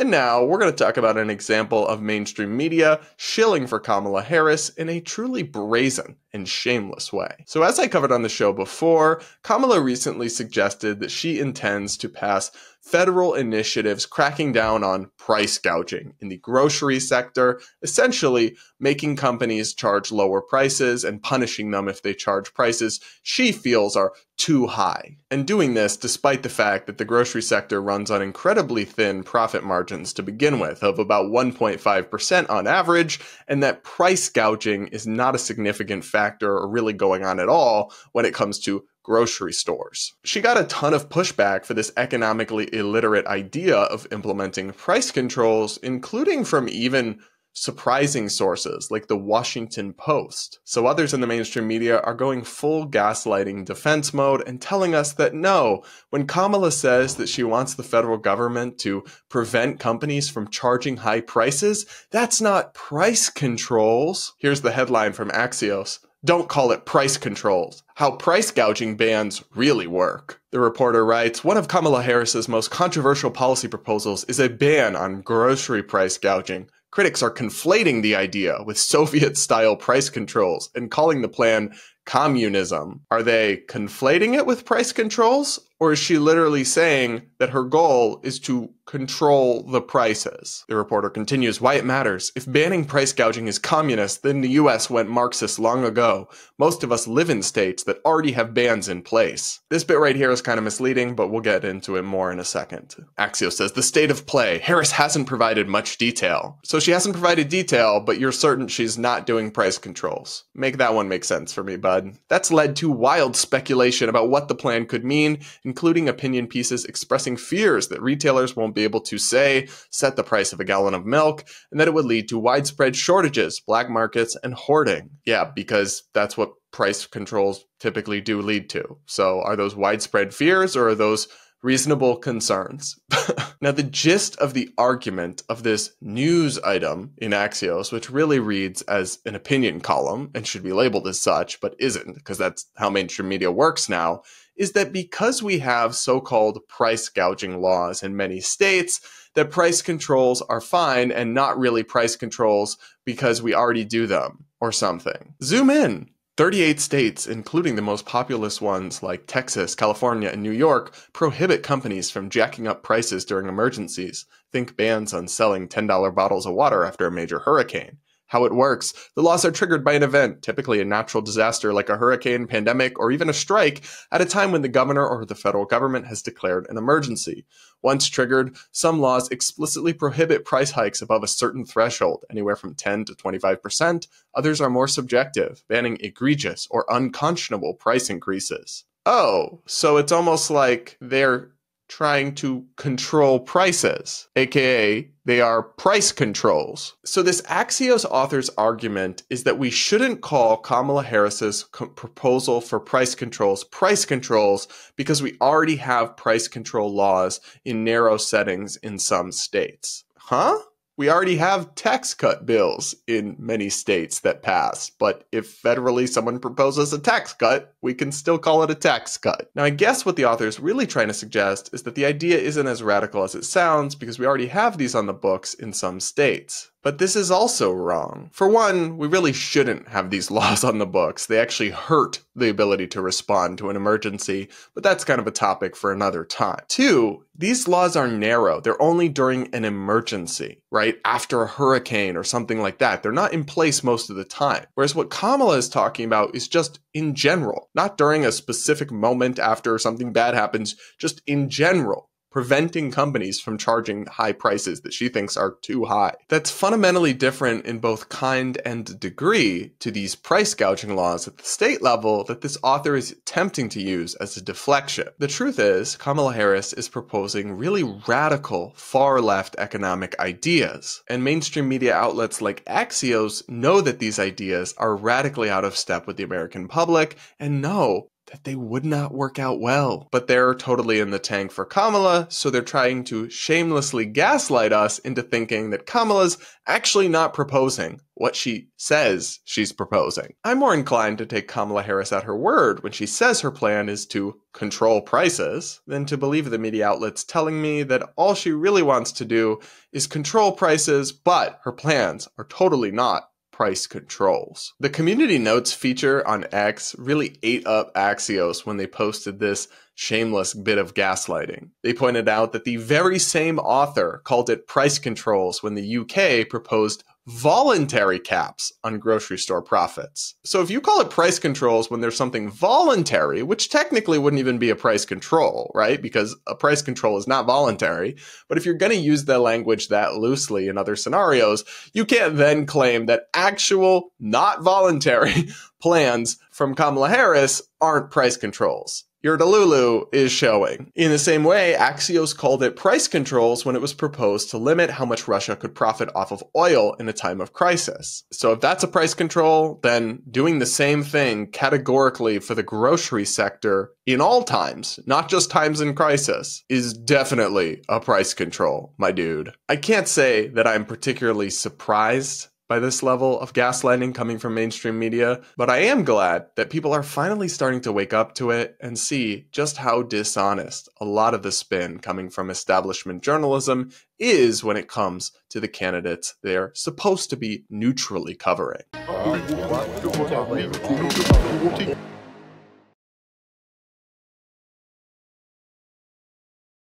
And now we're going to talk about an example of mainstream media shilling for Kamala Harris in a truly brazen and shameless way. So as I covered on the show before, Kamala recently suggested that she intends to pass federal initiatives cracking down on price gouging in the grocery sector, essentially making companies charge lower prices and punishing them if they charge prices she feels are too high. And doing this despite the fact that the grocery sector runs on incredibly thin profit margins to begin with, of about 1.5% on average, and that price gouging is not a significant factor or really going on at all when it comes to grocery stores. She got a ton of pushback for this economically illiterate idea of implementing price controls, including from even surprising sources like the Washington Post. So others in the mainstream media are going full gaslighting defense mode and telling us that no, when Kamala says that she wants the federal government to prevent companies from charging high prices, that's not price controls. Here's the headline from Axios. Don't call it price controls. How price gouging bans really work. The reporter writes, one of Kamala Harris's most controversial policy proposals is a ban on grocery price gouging. Critics are conflating the idea with Soviet-style price controls and calling the plan communism. Are they conflating it with price controls? Or is she literally saying that her goal is to control the prices? The reporter continues, why it matters. If banning price gouging is communist, then the US went Marxist long ago. Most of us live in states that already have bans in place. This bit right here is kind of misleading, but we'll get into it more in a second. Axios says, the state of play. Harris hasn't provided much detail. So she hasn't provided detail, but you're certain she's not doing price controls. Make that one make sense for me, bud. That's led to wild speculation about what the plan could mean, including opinion pieces expressing fears that retailers won't be able to, say, set the price of a gallon of milk, and that it would lead to widespread shortages, black markets, and hoarding. Yeah, because that's what price controls typically do lead to. So are those widespread fears, or are those reasonable concerns? Now, the gist of the argument of this news item in Axios, which really reads as an opinion column and should be labeled as such, but isn't, because that's how mainstream media works now, is that because we have so-called price gouging laws in many states, that price controls are fine and not really price controls because we already do them or something. Zoom in. 38 states, including the most populous ones like Texas, California, and New York, prohibit companies from jacking up prices during emergencies. Think bans on selling $10 bottles of water after a major hurricane. How it works. The laws are triggered by an event, typically a natural disaster like a hurricane, pandemic, or even a strike, at a time when the governor or the federal government has declared an emergency. Once triggered, some laws explicitly prohibit price hikes above a certain threshold, anywhere from 10 to 25%. Others are more subjective, banning egregious or unconscionable price increases. Oh, so it's almost like they're trying to control prices, aka they are price controls. So this Axios author's argument is that we shouldn't call Kamala Harris's proposal for price controls because we already have price control laws in narrow settings in some states. Huh? We already have tax cut bills in many states that pass, but if federally someone proposes a tax cut, we can still call it a tax cut. Now, I guess what the author is really trying to suggest is that the idea isn't as radical as it sounds because we already have these on the books in some states. But this is also wrong. For one, we really shouldn't have these laws on the books. They actually hurt the ability to respond to an emergency, but that's kind of a topic for another time. Two, these laws are narrow. They're only during an emergency, right? After a hurricane or something like that. They're not in place most of the time. Whereas what Kamala is talking about is just in general, not during a specific moment after something bad happens, just in general, preventing companies from charging high prices that she thinks are too high. That's fundamentally different in both kind and degree to these price gouging laws at the state level that this author is attempting to use as a deflection. The truth is, Kamala Harris is proposing really radical, far-left economic ideas, and mainstream media outlets like Axios know that these ideas are radically out of step with the American public and know that they would not work out well. But they're totally in the tank for Kamala, so they're trying to shamelessly gaslight us into thinking that Kamala's actually not proposing what she says she's proposing. I'm more inclined to take Kamala Harris at her word when she says her plan is to control prices than to believe the media outlets telling me that all she really wants to do is control prices, but her plans are totally not price controls. The community notes feature on X really ate up Axios when they posted this shameless bit of gaslighting. They pointed out that the very same author called it price controls when the UK proposed voluntary caps on grocery store profits. So if you call it price controls when there's something voluntary, which technically wouldn't even be a price control, right? Because a price control is not voluntary. But if you're going to use the language that loosely in other scenarios, you can't then claim that actual, not voluntary plans from Kamala Harris aren't price controls. Your Delulu is showing. In the same way, Axios called it price controls when it was proposed to limit how much Russia could profit off of oil in a time of crisis. So if that's a price control, then doing the same thing categorically for the grocery sector in all times, not just times in crisis, is definitely a price control, my dude. I can't say that I'm particularly surprised by this level of gaslighting coming from mainstream media, but I am glad that people are finally starting to wake up to it and see just how dishonest a lot of the spin coming from establishment journalism is when it comes to the candidates they're supposed to be neutrally covering.